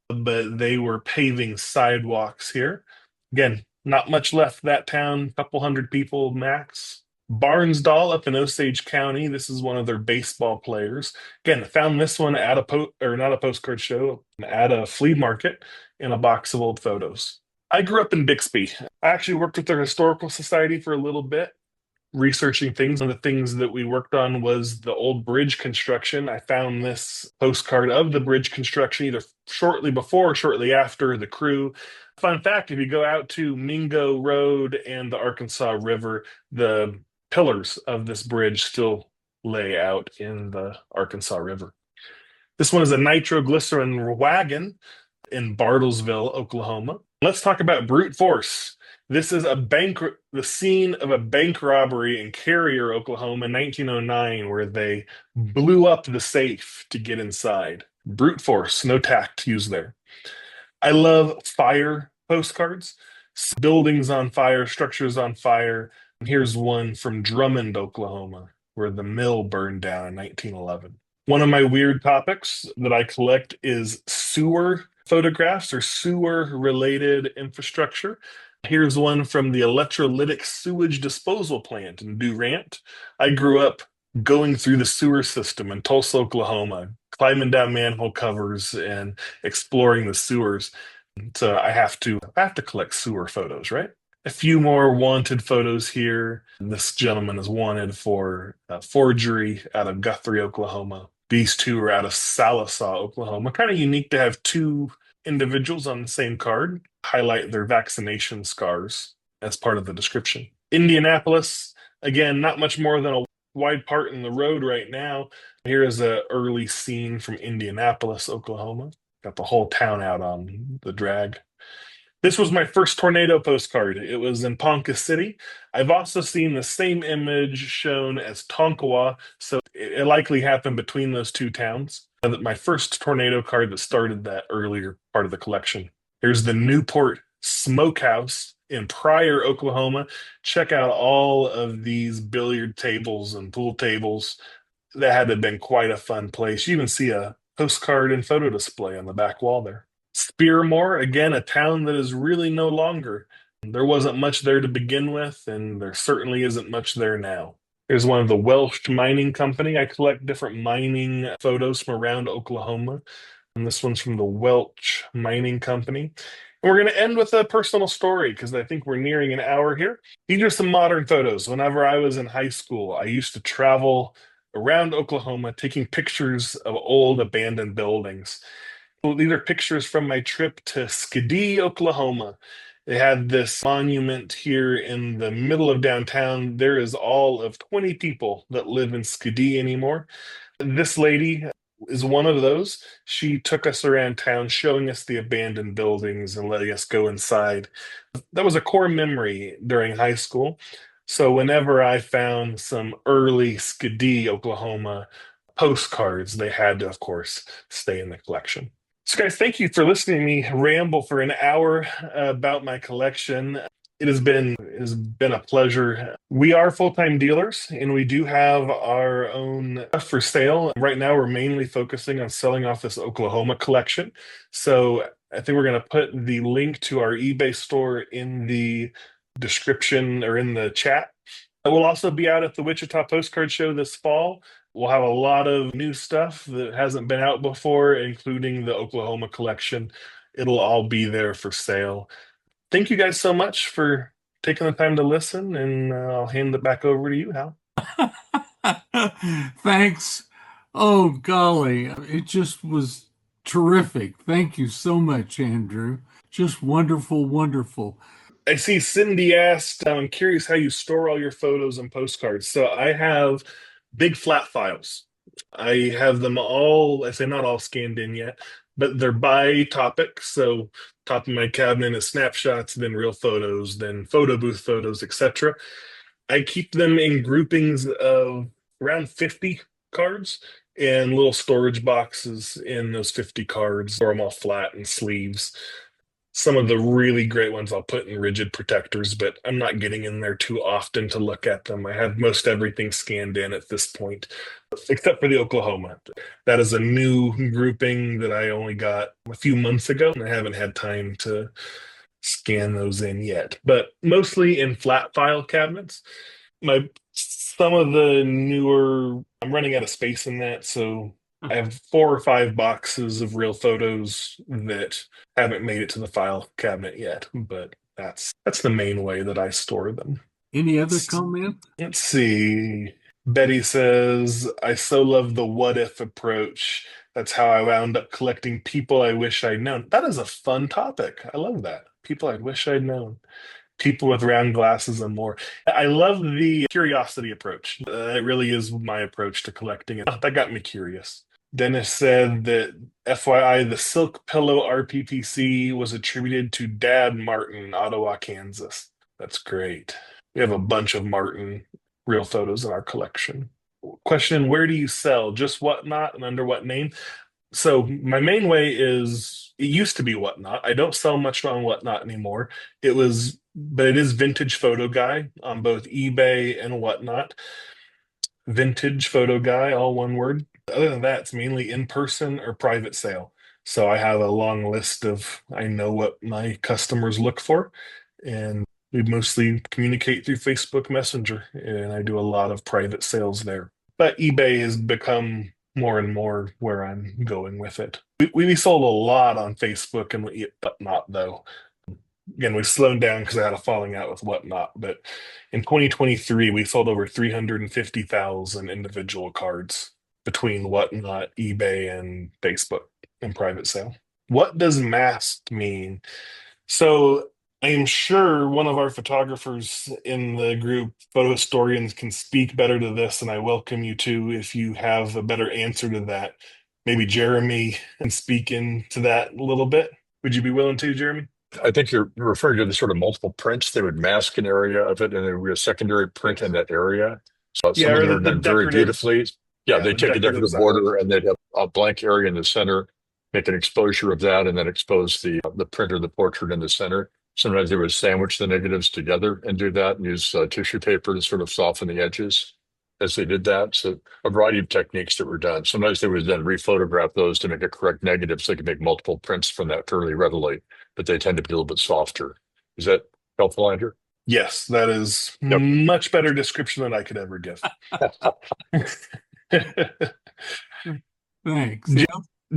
but they were paving sidewalks here. Again, not much left that town, couple hundred people max. Barnsdall up in Osage County. This is one of their baseball players. Again, I found this one at not a postcard show, at a flea market in a box of old photos. I grew up in Bixby. I actually worked with their historical society for a little bit, researching things. One of the things that we worked on was the old bridge construction. I found this postcard of the bridge construction either shortly before or shortly after the crew. Fun fact, if you go out to Mingo Road and the Arkansas River, the pillars of this bridge still lay out in the Arkansas River. This one is a nitroglycerin wagon in Bartlesville, Oklahoma. Let's talk about brute force. This is the scene of a bank robbery in Carrier, Oklahoma in 1909, where they blew up the safe to get inside. Brute force, no tact used there. I love fire postcards, buildings on fire, structures on fire. Here's one from Drummond, Oklahoma, where the mill burned down in 1911. One of my weird topics that I collect is sewer photographs or sewer-related infrastructure. Here's one from the electrolytic sewage disposal plant in Durant. I grew up going through the sewer system in Tulsa, Oklahoma, climbing down manhole covers and exploring the sewers. So I have to collect sewer photos, right? A few more wanted photos here. This gentleman is wanted for forgery out of Guthrie, Oklahoma. These two are out of Sallisaw, Oklahoma. Kind of unique to have two individuals on the same card, highlight their vaccination scars as part of the description. Indianapolis, again, not much more than a wide part in the road right now. Here is an early scene from Indianapolis, Oklahoma. Got the whole town out on the drag. This was my first tornado postcard. It was in Ponca City. I've also seen the same image shown as Tonkawa, so it likely happened between those two towns. My first tornado card that started that earlier part of the collection. Here's the Newport Smokehouse in Pryor, Oklahoma. Check out all of these billiard tables and pool tables. That had to have been quite a fun place. You even see a postcard and photo display on the back wall there. Spearmore, again, a town that is really no longer. There wasn't much there to begin with, and there certainly isn't much there now. Here's one of the Welsh Mining Company. I collect different mining photos from around Oklahoma. And this one's from the Welch Mining Company. And we're going to end with a personal story because I think we're nearing an hour here. These are some modern photos. Whenever I was in high school, I used to travel around Oklahoma taking pictures of old abandoned buildings. These are pictures from my trip to Skidee, Oklahoma. They had this monument here in the middle of downtown. There is all of 20 people that live in Skidee anymore. This lady is one of those. She took us around town showing us the abandoned buildings and letting us go inside. That was a core memory during high school. So whenever I found some early Skidee, Oklahoma postcards, they had to, of course, stay in the collection. So guys, thank you for listening to me ramble for an hour about my collection. It has been a pleasure. We are full-time dealers and we do have our own stuff for sale. Right now we're mainly focusing on selling off this Oklahoma collection. So I think we're going to put the link to our eBay store in the description or in the chat. We'll also be out at the Wichita Postcard Show this fall. We'll have a lot of new stuff that hasn't been out before, including the Oklahoma collection. It'll all be there for sale. Thank you guys so much for taking the time to listen, and I'll hand it back over to you, Hal. Thanks. Oh, golly. It just was terrific. Thank you so much, Andrew. Just wonderful, wonderful. I see Cindy asked, I'm curious how you store all your photos and postcards. So I have big flat files. I have them all, I say not all scanned in yet, but they're by topic. So top of my cabinet is snapshots, then real photos, then photo booth photos, etc. I keep them in groupings of around 50 cards and little storage boxes in those 50 cards, store them all flat in sleeves. Some of the really great ones I'll put in rigid protectors, but I'm not getting in there too often to look at them. I have most everything scanned in at this point, except for the Oklahoma. That is a new grouping that I only got a few months ago, and I haven't had time to scan those in yet. But mostly in flat file cabinets. Some of the newer, I'm running out of space in that, so I have 4 or 5 boxes of real photos that haven't made it to the file cabinet yet, but that's the main way that I store them. Any other comment? Let's see. Betty says, I so love the what if approach. That's how I wound up collecting people I wish I'd known. That is a fun topic. I love that. People I wish I'd known. People with round glasses and more. I love the curiosity approach. It really is my approach to collecting it. That got me curious. Dennis said that FYI, the Silk Pillow RPPC was attributed to Dad Martin, Ottawa, Kansas. That's great. We have a bunch of Martin real photos in our collection. Question, where do you sell? Just Whatnot and under what name? So my main way is, it used to be Whatnot. I don't sell much on Whatnot anymore. But it is Vintage Photo Guy on both eBay and Whatnot. Vintage Photo Guy, all one word. Other than that, it's mainly in person or private sale. So I have a long list of, I know what my customers look for, and we mostly communicate through Facebook Messenger, and I do a lot of private sales there. But eBay has become more and more where I'm going with it. We sold a lot on Facebook and Whatnot, though. Again, we've slowed down because I had a falling out with Whatnot. But in 2023, we sold over 350,000 individual cards between Whatnot, eBay, and Facebook in private sale. What does masked mean? So I'm sure one of our photographers in the group, photo historians, can speak better to this, and I welcome you to if you have a better answer to that. Maybe Jeremy can speak into that a little bit. Would you be willing to, Jeremy? I think you're referring to the sort of multiple prints. They would mask an area of it, and there would be a secondary print in that area. So Yeah, some of or them are the done very decorative. beautifully. Yeah, they The take a decorative decorative side. border, and they'd have a blank area in the center, make an exposure of that, and then expose the print or the portrait in the center. Sometimes they would sandwich the negatives together and do that, and use tissue paper to sort of soften the edges as they did that. So a variety of techniques that were done. Sometimes they would then rephotograph those to make a correct negative so they could make multiple prints from that fairly readily, but they tend to be a little bit softer. Is that helpful, Andrew? Yes, that is Yep. much better description than I could ever give. Thanks.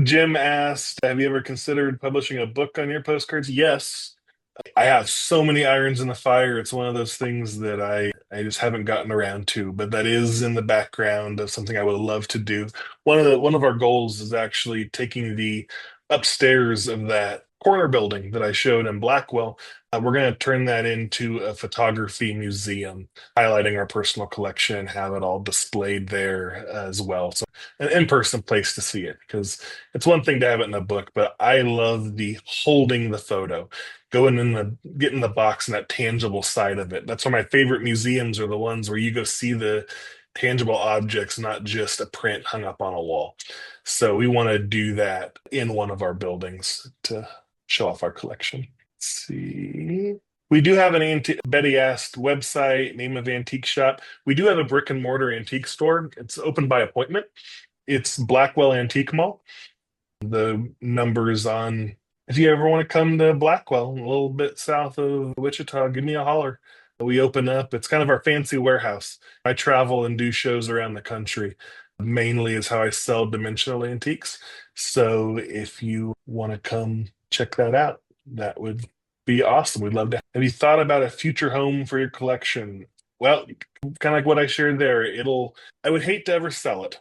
Jim asked, have you ever considered publishing a book on your postcards? Yes. I have so many irons in the fire. It's one of those things that I just haven't gotten around to, but that is in the background of something I would love to do. One of our goals is actually taking the upstairs of that corner building that I showed in Blackwell. We're going to turn that into a photography museum, highlighting our personal collection, have it all displayed there as well. So an in-person place to see it, because it's one thing to have it in a book, but I love the holding the photo, going in getting the box and that tangible side of it. That's why my favorite museums are the ones where you go see the tangible objects, not just a print hung up on a wall. So we want to do that in one of our buildings to show off our collection. Let's see. We do have an Betty asked website, name of antique shop. We do have a brick and mortar antique store. It's open by appointment. It's Blackwell Antique Mall. The numbers on, if you ever want to come to Blackwell, a little bit south of Wichita, give me a holler. We open up, it's kind of our fancy warehouse. I travel and do shows around the country. Mainly is how I sell dimensional antiques. So if you want to come check that out, that would be awesome. We'd love to. Have you thought about a future home for your collection? Well, kind of like what I shared there, I would hate to ever sell it.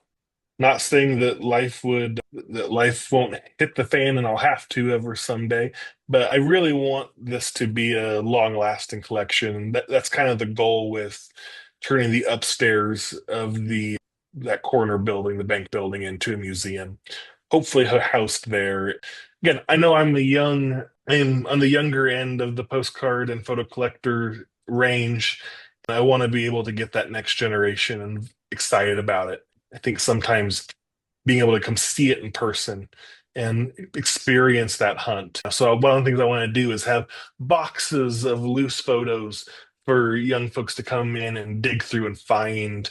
Not saying that life won't hit the fan and I'll have to ever someday, but I really want this to be a long-lasting collection. That's kind of the goal with turning the upstairs of that corner building, the bank building, into a museum. Hopefully housed there. Again, I know I'm on the younger end of the postcard and photo collector range. I want to be able to get that next generation and excited about it. I think sometimes being able to come see it in person and experience that hunt. So one of the things I want to do is have boxes of loose photos for young folks to come in and dig through and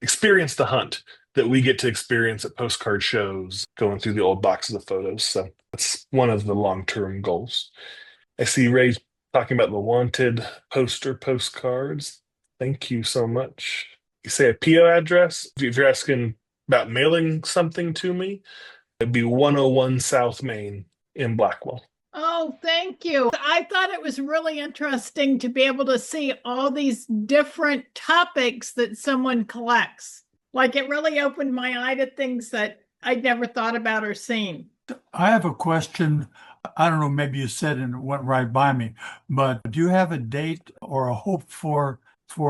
experience the hunt that we get to experience at postcard shows, going through the old boxes of photos. So that's one of the long-term goals. I see Ray talking about the wanted postcards. Thank you so much. You say a PO address. If you're asking about mailing something to me, it'd be 101 South Main in Blackwell. Oh, thank you. I thought it was really interesting to be able to see all these different topics that someone collects. Like, it really opened my eye to things that I'd never thought about or seen. I have a question. I don't know, maybe you said it and it went right by me, but do you have a date or a hope for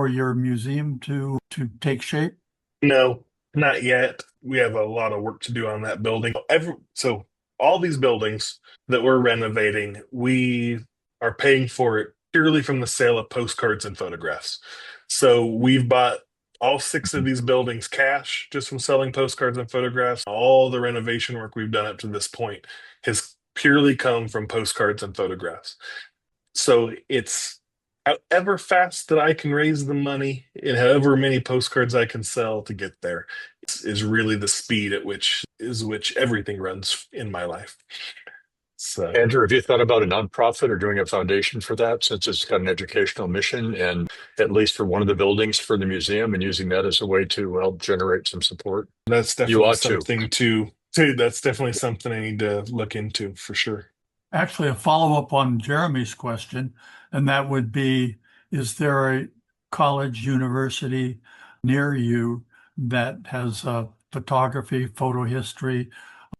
your museum to take shape? No, not yet. We have a lot of work to do on that building. So all these buildings that we're renovating, we are paying for it purely from the sale of postcards and photographs. So we've bought all 6 of these buildings cash just from selling postcards and photographs. All the renovation work we've done up to this point has purely come from postcards and photographs. So it's however fast that I can raise the money and however many postcards I can sell to get there is really the speed at which everything runs in my life. So, Andrew, have you thought about a nonprofit or doing a foundation for that, since it's got an educational mission, and at least for one of the buildings for the museum, and using that as a way to help generate some support? that's definitely something that's definitely something I need to look into for sure. Actually, a follow-up on Jeremy's question, and that would be, is there a college, university near you that has a photography, photo history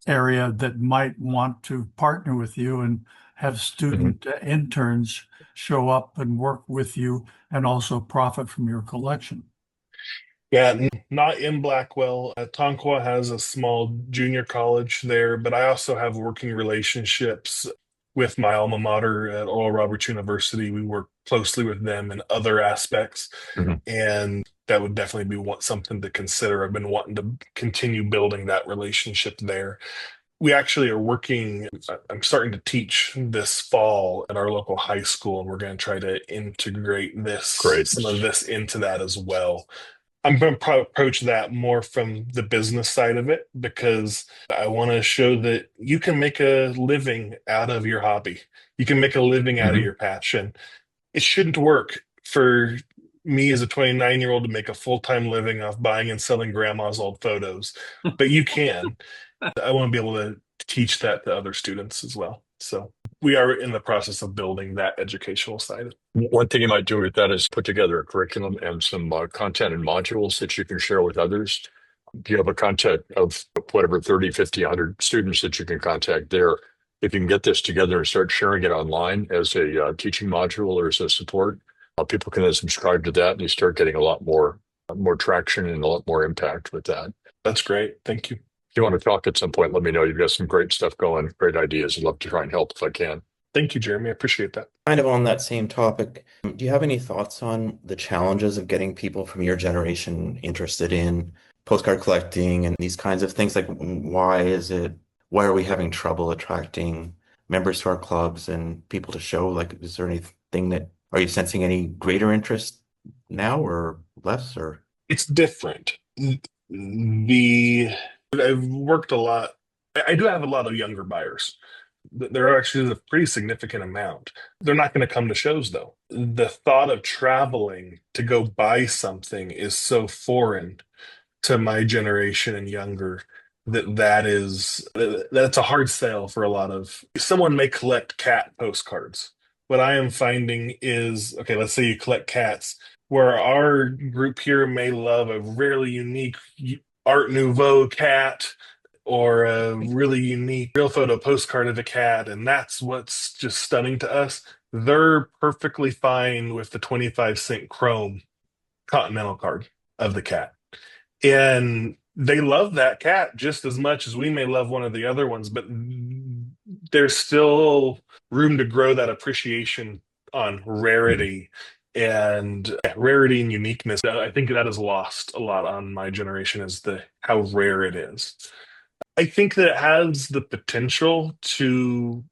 area that might want to partner with you and have student interns show up and work with you and also profit from your collection? Yeah, not in Blackwell. Tonkawa has a small junior college there, but I also have working relationships with my alma mater at Oral Roberts University. We work closely with them in other aspects, and that would definitely be something to consider. I've been wanting to continue building that relationship there. We actually I'm starting to teach this fall at our local high school, and we're going to try to integrate some of this into that as well. I'm going to approach that more from the business side of it, because I want to show that you can make a living out of your hobby. You can make a living out of your passion. It shouldn't work for me as a 29-year-old to make a full-time living off buying and selling grandma's old photos, but you can. I want to be able to teach that to other students as well. So we are in the process of building that educational side. One thing you might do with that is put together a curriculum and some content and modules that you can share with others. You have a contact of whatever, 30, 50, 100 students that you can contact there. If you can get this together and start sharing it online as a teaching module or as a support, people can then subscribe to that, and you start getting a lot more traction and a lot more impact with that. That's great. Thank you. If you want to talk at some point, let me know. You've got some great stuff going, great ideas. I'd love to try and help if I can. Thank you, Jeremy. I appreciate that. Kind of on that same topic, do you have any thoughts on the challenges of getting people from your generation interested in postcard collecting and these kinds of things? Like, why are we having trouble attracting members to our clubs and people to show? Like, is there any thing that, are you sensing any greater interest now or less or? It's different. I've worked a lot. I do have a lot of younger buyers. There are actually a pretty significant amount. They're not going to come to shows though. The thought of traveling to go buy something is so foreign to my generation and younger that's a hard sell for a lot of. Someone may collect cat postcards. What I am finding is, okay, let's say you collect cats, where our group here may love a really unique Art Nouveau cat or a really unique real photo postcard of a cat, and that's what's just stunning to us. They're perfectly fine with the 25-cent chrome continental card of the cat. And they love that cat just as much as we may love one of the other ones, but there's still room to grow that appreciation on rarity and uniqueness. I think that is lost a lot on my generation, is the how rare it is. I think that it has the potential to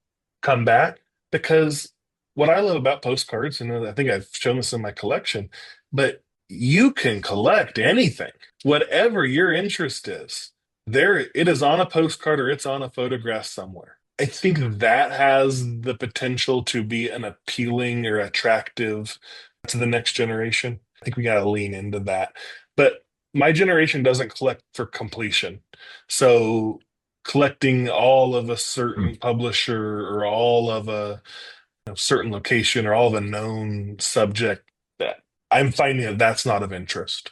come back, because what I love about postcards, and I think I've shown this in my collection, but you can collect anything, whatever your interest is. There, it is on a postcard or it's on a photograph somewhere. I think that has the potential to be an appealing or attractive to the next generation. I think we got to lean into that. But my generation doesn't collect for completion. So collecting all of a certain publisher or all of a certain location or all of a known subject, that I'm finding that that's not of interest.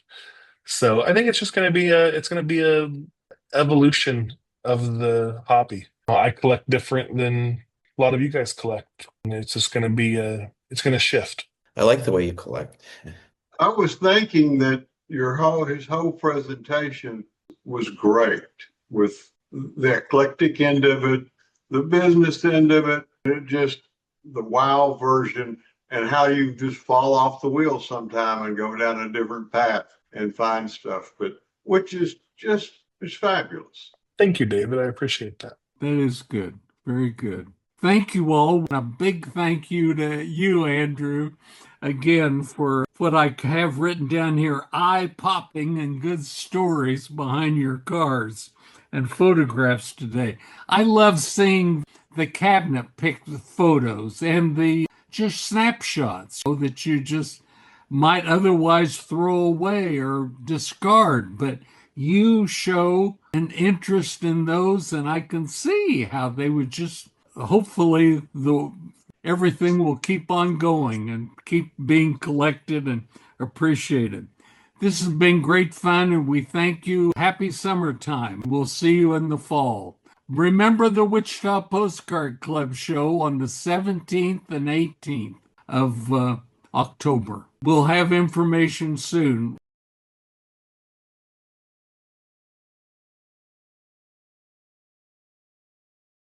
So I think it's just going to be a evolution of the hobby. I collect different than a lot of you guys collect, and it's just going to be it's going to shift. I like the way you collect. I was thinking that his whole presentation was great, with the eclectic end of it, the business end of it, and just the wow version, and how you just fall off the wheel sometime and go down a different path and find stuff, but which is just, it's fabulous. Thank you, David. I appreciate that. That is good. Very good. Thank you all. And a big thank you to you, Andrew, again, for what I have written down here, eye-popping and good stories behind your cars and photographs today. I love seeing the cabinet picked photos and the just snapshots so that you just might otherwise throw away or discard, but you show an interest in those, and I can see how they would just, hopefully everything will keep on going and keep being collected and appreciated. This has been great fun, and we thank you. Happy summertime. We'll see you in the fall. Remember the Wichita Postcard Club show on the 17th and 18th of October. We'll have information soon.